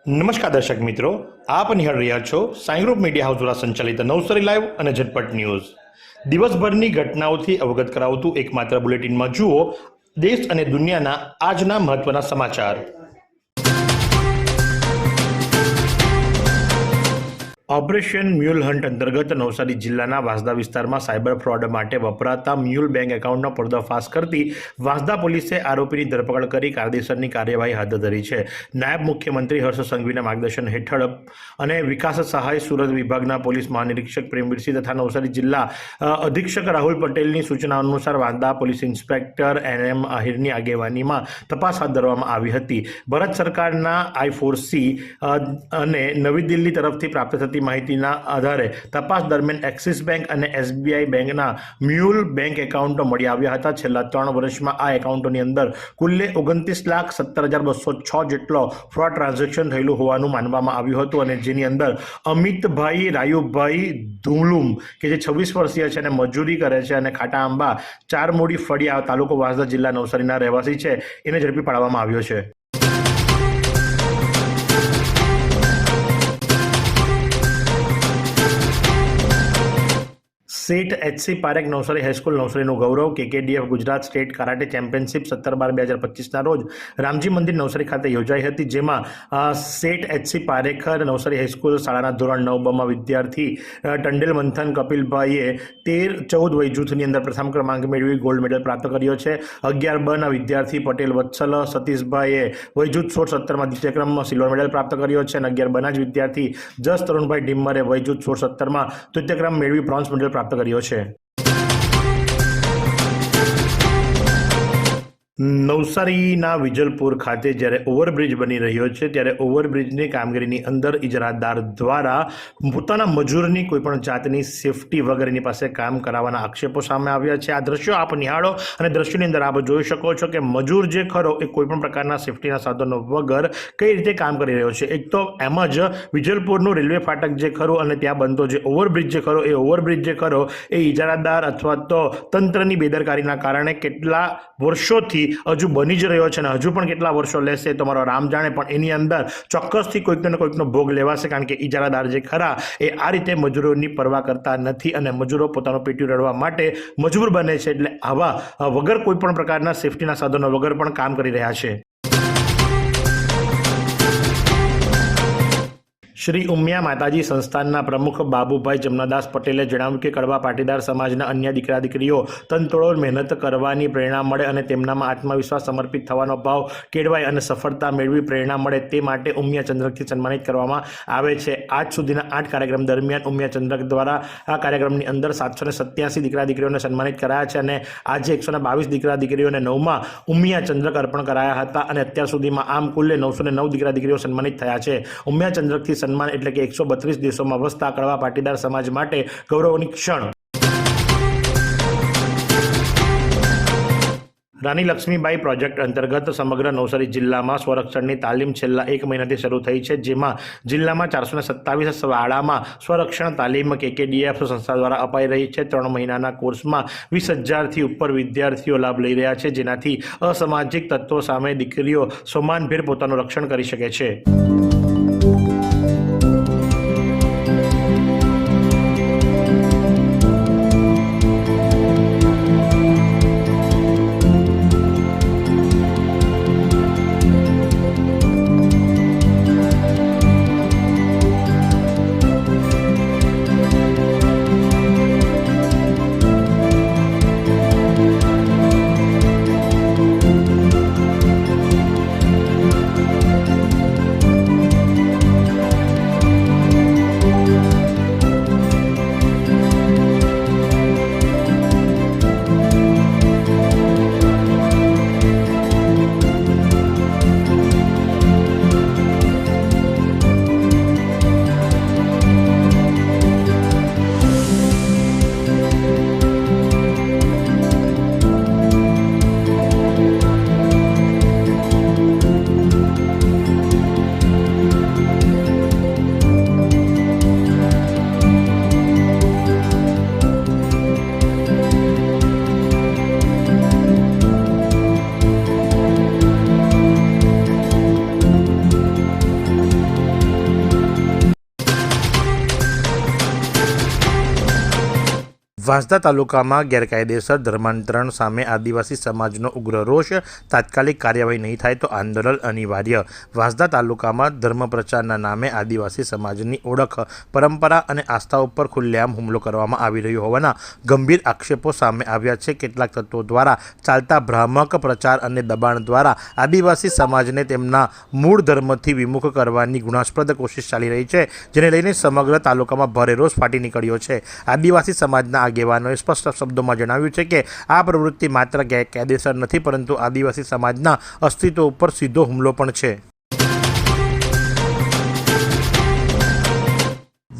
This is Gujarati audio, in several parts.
નમસ્કાર દર્શક મિત્રો, આપ નિહાળ રહ્યા છો સાઈ ગ્રુપ મીડિયા હાઉસ દ્વારા સંચાલિત નવસારી લાઈવ અને ઝટપટ ન્યૂઝ. દિવસભરની ઘટનાઓથી અવગત કરાવતું એકમાત્ર બુલેટિનમાં જુઓ દેશ અને દુનિયાના આજના મહત્વના સમાચાર. ઓપરેશન મ્યુલ હન્ટ અંતર્ગત નવસારી જિલ્લાના વાંસદા વિસ્તારમાં સાયબર ફ્રોડ માટે વપરાતા મ્યુલ બેંક એકાઉન્ટનો પર્દાફાશ કરતી વાંસદા પોલીસે આરોપીની ધરપકડ કરી કાયદેસરની કાર્યવાહી હાથ ધરી છે. નાયબ મુખ્યમંત્રી હર્ષ સંઘવીના માર્ગદર્શન હેઠળ અને વિકાસ સહાય સુરત વિભાગના પોલીસ મહાનિરીક્ષક પ્રેમવીરસિંહ તથા નવસારી જિલ્લા અધિક્ષક રાહુલ પટેલની સૂચના અનુસાર વાંસદા પોલીસ ઇન્સ્પેક્ટર NM આહિરની આગેવાનીમાં તપાસ હાથ ધરવામાં આવી હતી. ભારત સરકારના I4C અને નવી દિલ્હી તરફથી પ્રાપ્ત થતી માહિતીના આધારે તપાસ દરમિયાન એક્સિસ બેંક અને SBI બેંકના મ્યુલ બેંક એકાઉન્ટો મળી આવ્યા હતા. છેલ્લા 3 વર્ષમાં આ એકાઉન્ટોની અંદર કુલ્લે 29,17,206 જેટલો ફ્રોડ ટ્રાન્ઝેક્શન થયેલું હોવાનું માનવામાં આવ્યું હતું અને જેની અંદર અમિતભાઈ રાયુભાઈ ધુલુમ કે જે 26 વર્ષીય છે અને મજૂરી કરે છે અને ખાટા આંબા ચારમોડી ફળિયા તાલુકો વાંસદા જિલ્લા નવસારીના રહેવાસી છે એને ઝડપી પાડવામાં આવ્યો છે. સેઠ HC પારેખ નવસારી હાઈસ્કૂલ નવસારીનું ગૌરવ KKDF Gujarat state karate championship 17/12/2025ના રોજ રામજી મંદિર નવસારી ખાતે યોજાઈ હતી. જેમાં સેઠ HC પારેખ નવસારી હાઈસ્કૂલ શાળાના ધોરણ 9 વિદ્યાર્થી ટંડેલ મંથન કપિલભાઈએ 13-14 વય જૂથની અંદર પ્રથમ ક્રમાંક મેળવી ગોલ્ડ મેડલ પ્રાપ્ત કર્યો છે. 11 વિદ્યાર્થી પટેલ વત્સલ સતીશભાઈએ વય જૂથ 16-17માં દ્વિતીય ક્રમ સિલ્વર મેડલ પ્રાપ્ત કર્યો છે અને 11 જ વિદ્યાર્થી જસ તરુણભાઈ ડિમ્મરે વય જૂથ 16-17માં તૃતીય ક્રમ મેળવી બ્રોન્ઝ મેડલ પ્રાપ્ત કર્યો છે. નવસારીના વિજલપુર ખાતે જ્યારે ઓવરબ્રિજ બની રહ્યો છે ત્યારે ઓવરબ્રિજની કામગીરીની અંદર ઇજરાદાર દ્વારા પોતાના મજૂરની કોઈપણ જાતની સેફટી વગરની પાસે કામ કરાવવાના આક્ષેપો સામે આવ્યા છે. આ દ્રશ્યો આપ નિહાળો અને દ્રશ્યોની અંદર આપ જોઈ શકો છો કે મજૂર જે ખરો એ કોઈપણ પ્રકારના સેફટીના સાધનો વગર કઈ રીતે કામ કરી રહ્યો છે. એક તો એમ જ વિજલપુરનું રેલવે ફાટક જે ખરું અને ત્યાં બનતો જે ઓવરબ્રિજ જે ખરો એ ઓવરબ્રિજ જે ખરો એ ઇજારાદાર અથવા તો તંત્રની બેદરકારીના કારણે કેટલા વર્ષોથી હજુ બની જ રહ્યો છે અને હજુ પણ કેટલા વર્ષો લેશે તો મારો રામ જાણે, પણ એની અંદર ચોક્કસથી કોઈકનો ભોગ લેવાશે. કારણ કે ઇજારાદાર જે ખરા એ આ રીતે મજૂરોની પરવા કરતા નથી અને મજૂરો પોતાનું પેટ્યું રડવા માટે મજબૂર બને છે. એટલે આવા વગર કોઈ પણ પ્રકારના સેફટીના સાધનો વગર પણ કામ કરી રહ્યા છે. શ્રી ઉમિયા માતાજી સંસ્થાનના પ્રમુખ બાબુભાઈ જમનાદાસ પટેલે જણાવ્યું કે કડવા પાટીદાર સમાજના અન્ય દીકરા દીકરીઓ તનતોડ મહેનત કરવાની પ્રેરણા મળે અને તેમનામાં આત્મવિશ્વાસ સમર્પિત થવાનો ભાવ કેળવાય અને સફળતા મેળવી પ્રેરણા મળે તે માટે ઉમિયા ચંદ્રકથી સન્માનિત કરવામાં આવે છે. આજ સુધીના 8 કાર્યક્રમ દરમિયાન ઉમિયા ચંદ્રક દ્વારા આ કાર્યક્રમની અંદર 787 દીકરા દીકરીઓને સન્માનિત કરાયા છે અને આજે 122 દીકરા દીકરીઓને 9મા ઉમિયા ચંદ્રક અર્પણ કરાયા હતા અને અત્યાર સુધીમાં આમ કુલ્લે 909 દીકરા દીકરીઓ સન્માનિત થયા છે. ઉમિયા ચંદ્રકથી સન્માન એટલે કે 132 દેશોમાં વસતા કડવા પાટીદાર સમાજ માટે ગૌરવની ક્ષણ. રાની લક્ષ્મીબાઈ પ્રોજેક્ટ અંતર્ગત સમગ્ર નવસારી જિલ્લામાં સ્વરક્ષણની તાલીમ છેલ્લા 1 મહિનાથી શરૂ થઈ છે. જેમાં જિલ્લામાં 427 શાળામાં સ્વરક્ષણ તાલીમ KKDF સંસ્થા દ્વારા અપાઈ રહી છે. 3 મહિનાના કોર્સમાં 20,000થી ઉપર વિદ્યાર્થીઓ લાભ લઈ રહ્યા છે, જેનાથી અસામાજિક તત્વો સામે દીકરીઓ સમાનભેર પોતાનું રક્ષણ કરી શકે છે. વાંસદા તાલુકામાં ગેરકાયદેસર ધર્માંતરણ સામે આદિવાસી સમાજનો ઉગ્ર રોષ. તાત્કાલિક કાર્યવાહી નહીં થાય તો આંદોલન અનિવાર્ય. વાંસદા તાલુકામાં ધર્મ પ્રચારના નામે આદિવાસી સમાજની ઓળખ, પરંપરા અને આસ્થા ઉપર ખુલ્લેઆમ હુમલો કરવામાં આવી રહ્યો હોવાના ગંભીર આક્ષેપો સામે આવ્યા છે. કેટલાક તત્વો દ્વારા ચાલતા ભ્રામક પ્રચાર અને દબાણ દ્વારા આદિવાસી સમાજને તેમના મૂળ ધર્મથી વિમુખ કરવાની ગુનાસ્પદ કોશિશ ચાલી રહી છે, જેને લઈને સમગ્ર તાલુકામાં ભારે રોષ ફાટી નીકળ્યો છે. આદિવાસી સમાજના આગેવાનોએ સ્પષ્ટ શબ્દોમાં જણાવ્યું છે કે આ પ્રવૃત્તિ માત્ર ગેરકાયદેસર નથી, પરંતુ આદિવાસી સમાજના અસ્તિત્વ ઉપર સીધો હુમલો પણ છે.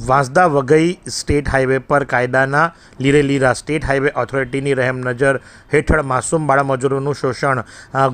વાંસદા વઘઈ સ્ટેટ હાઈવે પર કાયદાના લીરેલીરા સ્ટેટ હાઈવે ઓથોરિટીની રહેમનજર હેઠળ માસૂમ બાળમજૂરોનું શોષણ.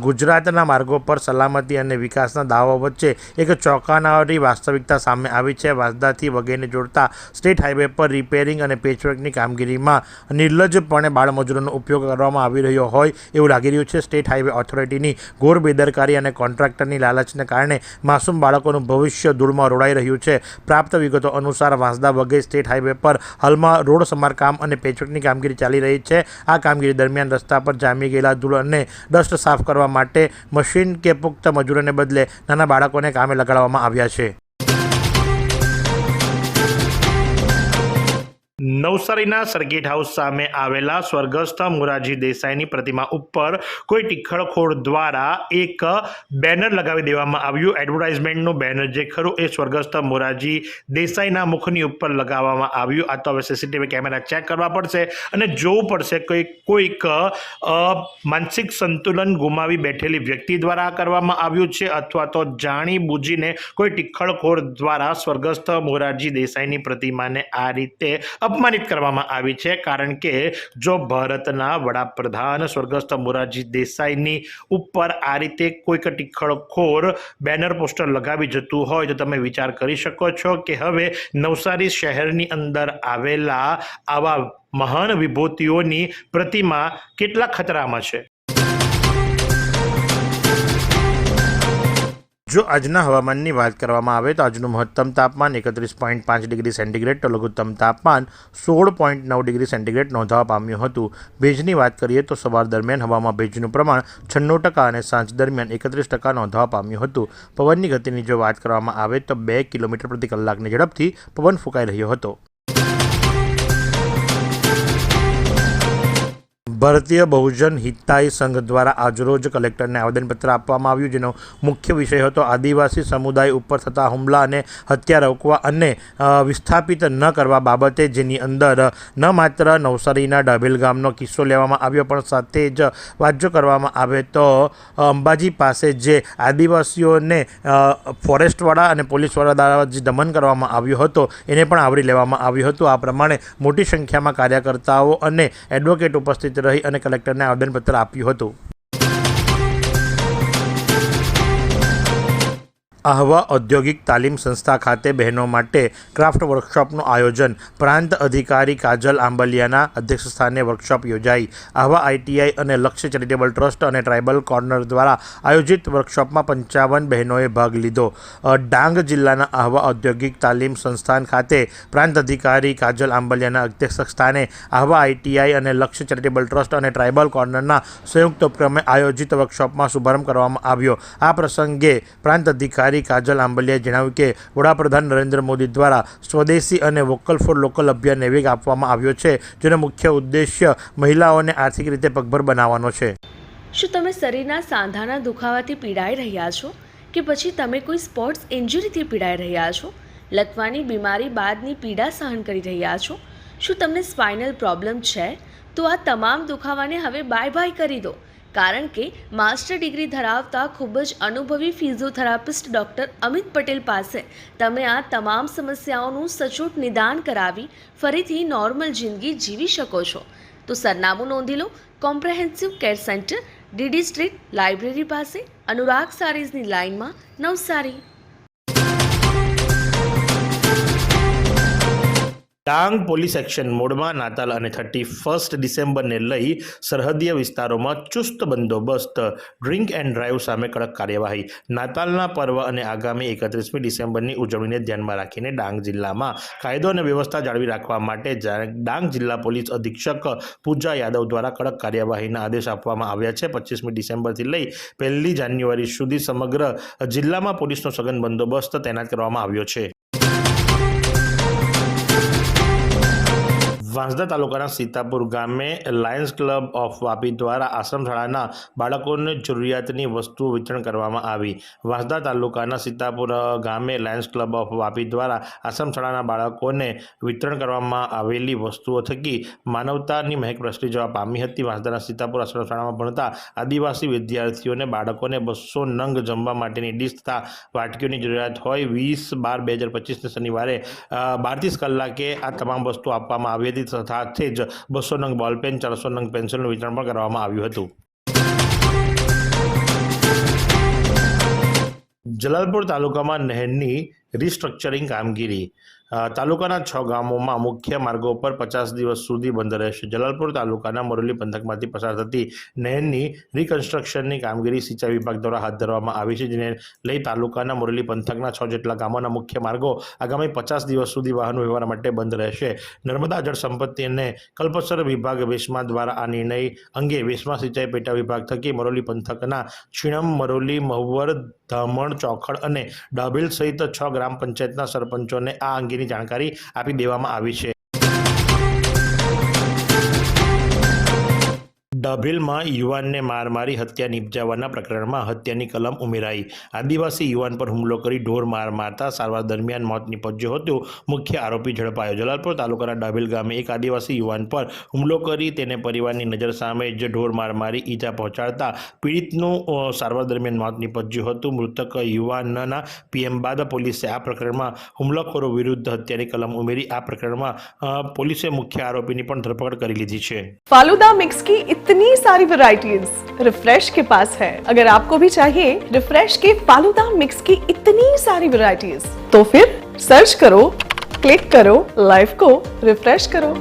ગુજરાતના માર્ગો પર સલામતી અને વિકાસના દાવાઓ વચ્ચે એક ચોંકાવનારી વાસ્તવિકતા સામે આવી છે. વાંસદાથી વઘઈને જોડતા સ્ટેટ હાઈવે પર રિપેરિંગ અને પેચવર્કની કામગીરીમાં નિર્લજ્જપણે બાળમજૂરોનો ઉપયોગ કરવામાં આવી રહ્યો હોય એવું લાગી રહ્યું છે. સ્ટેટ હાઈવે ઓથોરિટીની ઘોર બેદરકારી અને કોન્ટ્રાક્ટરની લાલચને કારણે માસૂમ બાળકોનું ભવિષ્ય ધૂળમાં રોડાઈ રહ્યું છે. પ્રાપ્ત વિગતો અનુસાર વાંસદા વઘઈ સ્ટેટ હાઈવે પર હાલમાં રોડ સમારકામ અને પેચવર્કની કામગીરી ચાલી રહી છે. આ કામગીરી દરમિયાન રસ્તા પર જામી ગયેલા ધૂળ અને ડસ્ટ સાફ કરવા માટે મશીન કે પુખ્ત મજૂરોને બદલે નાના બાળકોને કામે લગાડવામાં આવ્યા છે. નવસારીના સર્કિટ હાઉસ સામે આવેલા સ્વર્ગસ્થ મોરારજી દેસાઈની પ્રતિમા ઉપર કોઈ ટિખળખોર દ્વારા એક બેનર લગાવી દેવામાં આવ્યું. એડવર્ટાઇઝમેન્ટનું બેનર જે ખરું એ સ્વર્ગસ્થ મોરારજી દેસાઈના મુખની ઉપર લગાવવામાં આવ્યું. આ તો હવે સીસીટીવી કેમેરા ચેક કરવા પડશે અને જોવું પડશે કે કોઈક માનસિક સંતુલન ગુમાવી બેઠેલી વ્યક્તિ દ્વારા કરવામાં આવ્યું છે અથવા તો જાણી બૂજીને કોઈ ટિખળખોર દ્વારા સ્વર્ગસ્થ મોરારજી દેસાઈની પ્રતિમાને આ રીતે અપમાનિત કરવામાં આવી છે. કારણ કે જો ભારતના વડાપ્રધાન સ્વર્ગસ્થ મોરારજી દેસાઈની ઉપર આ રીતે કોઈક ટિખળખોર બેનર પોસ્ટર લગાવી જતું હોય તો તમે વિચાર કરી શકો છો કે હવે નવસારી શહેરની અંદર આવેલા આવા મહાન વિભૂતિઓની પ્રતિમા કેટલા ખતરામાં છે. જો આજના હવામાનની વાત કરવામાં આવે તો આજનું મહત્તમ તાપમાન 31.5 ડિગ્રી સેન્ટીગ્રેડ તો લઘુત્તમ તાપમાન 16.9 ડિગ્રી સેન્ટીગ્રેડ નોંધવા પામ્યું હતું. ભેજની વાત કરીએ તો સવાર દરમિયાન હવામાં ભેજનું પ્રમાણ 96% અને સાંજ દરમિયાન 31% નોંધવા પામ્યું હતું. પવનની ગતિની જો વાત કરવામાં આવે તો 2 કિલોમીટર પ્રતિ કલાકની ઝડપથી પવન ફૂંકાઈ રહ્યો હતો. ભારતીય બહુજન હિતાય સંઘ દ્વારા આજરોજ કલેક્ટરને આવેદનપત્ર આપવામાં આવ્યું, જેનો મુખ્ય વિષય હતો આદિવાસી સમુદાય ઉપર થતા હુમલા અને હત્યા રોકવા અને વિસ્થાપિત ન કરવા બાબતે, જેની અંદર ન માત્ર નવસારીના ડાભેલ ગામનો કિસ્સો લેવામાં આવ્યો પણ સાથે જ વાત જો કરવામાં આવે તો અંબાજી પાસે જે આદિવાસીઓને ફોરેસ્ટવાળા અને પોલીસવાળા દ્વારા જે દમન કરવામાં આવ્યો હતો એને પણ આવરી લેવામાં આવ્યું હતું. આ પ્રમાણે મોટી સંખ્યામાં કાર્યકર્તાઓ અને એડવોકેટ ઉપસ્થિત રહી અને કલેક્ટરને આવેદનપત્ર આપ્યું હતું. આહવા ઔદ્યોગિક તાલીમ સંસ્થા ખાતે બહેનો માટે ક્રાફ્ટ વર્કશોપનું આયોજન. પ્રાંત અધિકારી કાજલ આંબલિયાના અધ્યક્ષસ્થાને વર્કશોપ યોજાઈ. આહવા આઈટીઆઈ અને લક્ષ્ય ચેરિટેબલ ટ્રસ્ટ અને ટ્રાઇબલ કોર્નર દ્વારા આયોજિત વર્કશોપમાં 55 બહેનોએ ભાગ લીધો. ડાંગ જિલ્લાના આહવા ઔદ્યોગિક તાલીમ સંસ્થાન ખાતે પ્રાંત અધિકારી કાજલ આંબલિયાના અધ્યક્ષસ્થાને આહવા આઈટીઆઈ અને લક્ષ્ય ચેરિટેબલ ટ્રસ્ટ અને ટ્રાઇબલ કોર્નરના સંયુક્ત ઉપક્રમે આયોજિત વર્કશોપમાં શુભારંભ કરવામાં આવ્યો. આ પ્રસંગે પ્રાંત અધિકારી કાજલ આંબલિયાએ જણાવ્યું કે વડાપ્રધાન નરેન્દ્ર મોદી દ્વારા સ્વદેશી અને વોકલ ફોર લોકલ અભિયાનને વેગ આપવામાં આવ્યો છે, જેનો મુખ્ય ઉદ્દેશ્ય મહિલાઓને આર્થિક રીતે પગભર બનાવવાનો છે. શું તમે શરીરના સાંધાના દુખાવાથી પીડાઈ રહ્યા છો કે પછી તમે કોઈ સ્પોર્ટ્સ ઇન્જરીથી પીડાઈ રહ્યા છો? લકવાની બીમારી બાદની પીડા સહન કરી રહ્યા છો? શું તમને સ્પાઇનલ પ્રોબ્લેમ છે? તો આ તમામ દુખાવાને હવે બાય બાય કરી દો, કારણ કે માસ્ટર ડિગ્રી ધરાવતા ખૂબ જ અનુભવી ફિઝિયોથેરાપિસ્ટ ડૉક્ટર અમિત પટેલ પાસે તમે આ તમામ સમસ્યાઓનું સચોટ નિદાન કરાવી ફરીથી નોર્મલ જિંદગી જીવી શકો છો. તો સરનામું નોંધી લો. Comprehensive care centre, DD street, library પાસે, અનુરાગ સારીઝની લાઇનમાં, નવસારી. ડાંગ પોલીસ એક્શન મોડમાં નાતાલ અને 31 ડિસેમ્બરને લઈ સરહદીય વિસ્તારોમાં ચુસ્ત બંદોબસ્ત, ડ્રિંક એન્ડ ડ્રાઈવ સામે કડક કાર્યવાહી. નાતાલના પર્વ અને આગામી 31મી ડિસેમ્બરની ઉજવણીને ધ્યાનમાં રાખીને ડાંગ જિલ્લામાં કાયદો અને વ્યવસ્થા જાળવી રાખવા માટે ડાંગ જિલ્લા પોલીસ અધિક્ષક પૂજા યાદવ દ્વારા કડક કાર્યવાહીના આદેશ આપવામાં આવ્યા છે. 25મી ડિસેમ્બરથી લઈ 1 જાન્યુઆરી સુધી સમગ્ર જિલ્લામાં પોલીસનો સઘન બંદોબસ્ત તૈનાત કરવામાં આવ્યો છે. વાંસદા તાલુકાના સીતાપુર ગામે લાયન્સ ક્લબ ઓફ વાપી દ્વારા આશ્રમ શાળાના બાળકોને જરૂરિયાતની વસ્તુઓ વિતરણ કરવામાં આવી. વાંસદા તાલુકાના સીતાપુર ગામે લાયન્સ ક્લબ ઓફ વાપી દ્વારા આશ્રમ શાળાના બાળકોને વિતરણ કરવામાં આવેલી વસ્તુઓ થકી માનવતાની મહેક પ્રસરી જવા પામી હતી. વાંસદાના સીતાપુર આશ્રમ શાળામાં ભણતા આદિવાસી વિદ્યાર્થીઓને બાળકોને 200 નંગ જમવા માટેની ડીશ તથા વાટકીઓની જરૂરિયાત હોય. 20/12/2025 શનિવારે 12:30 કલાકે આ તમામ વસ્તુઓ આપવામાં આવી હતી. સાથે જ 200 નંગ બોલપેન, 400 નંગ પેન્સિલનું વિતરણ પણ કરવામાં આવ્યું હતું. જલાલપુર તાલુકામાં નહેરની રિસ્ટ્રક્ચરિંગ કામગીરી. તાલુકાના 6 ગામોમાં મુખ્ય માર્ગો પર 50 દિવસ સુધી બંધ રહેશે. જલાલપુર તાલુકાના મોરલી પંથકમાંથી પસાર થતી નહેરની રિકન્સ્ટ્રક્શનની કામગીરી સિંચાઈ વિભાગ દ્વારા હાથ ધરવામાં આવી છે, જેને લઈ તાલુકાના મોરલી પંથકના 6 જેટલા ગામોના મુખ્ય માર્ગો આગામી 50 દિવસ સુધી વાહન વ્યવહાર માટે બંધ રહેશે. નર્મદા જળ સંપત્તિ અને કલ્પસર વિભાગ વેસમા દ્વારા આ નિર્ણય અંગે વેસમા સિંચાઈ પેટા વિભાગ થકી મોરલી પંથકના છીણમ, મરોલી, મહુવર, ધામણ, ચોખડ અને ડાભીલ સહિત 6 ગ્રામ પંચાયતના સરપંચોને આ અંગેની જાણકારી આપી દેવામાં આવી છે. ડાભીલમાં યુવાનને માર મારી હત્યા નિપજાવવાના પ્રકરણમાં હત્યાની કલમ ઉમેરાઈ. આદિવાસી યુવાન પર હુમલો કરી ઢોર માર મારતા સારવાર દરમિયાન મોત નીપજ્યું હતું. મુખ્ય આરોપી ઝડપાયો. જલાલપુર તાલુકાના ડાભીલ ગામે એક આદિવાસી યુવાન પર હુમલો કરી તેને પરિવારની નજર સામે જ ઢોર માર મારી ઈજા પહોંચાડતા પીડિતનું સારવાર દરમિયાન મોત નીપજ્યું હતું. મૃતક યુવાનના પીએમ બાદ પોલીસે આ પ્રકરણમાં હુમલાખોરો વિરુદ્ધ હત્યાની કલમ ઉમેરી આ પ્રકરણમાં પોલીસે મુખ્ય આરોપીની પણ ધરપકડ કરી લીધી છે. फालूदा मिक्स की इतनी सारी वैरायटीज रिफ्रेश के पास है. अगर आपको भी चाहिए रिफ्रेश के फालूदा मिक्स की इतनी सारी वैरायटीज, तो फिर सर्च करो, क्लिक करो, लाइफ को रिफ्रेश करो.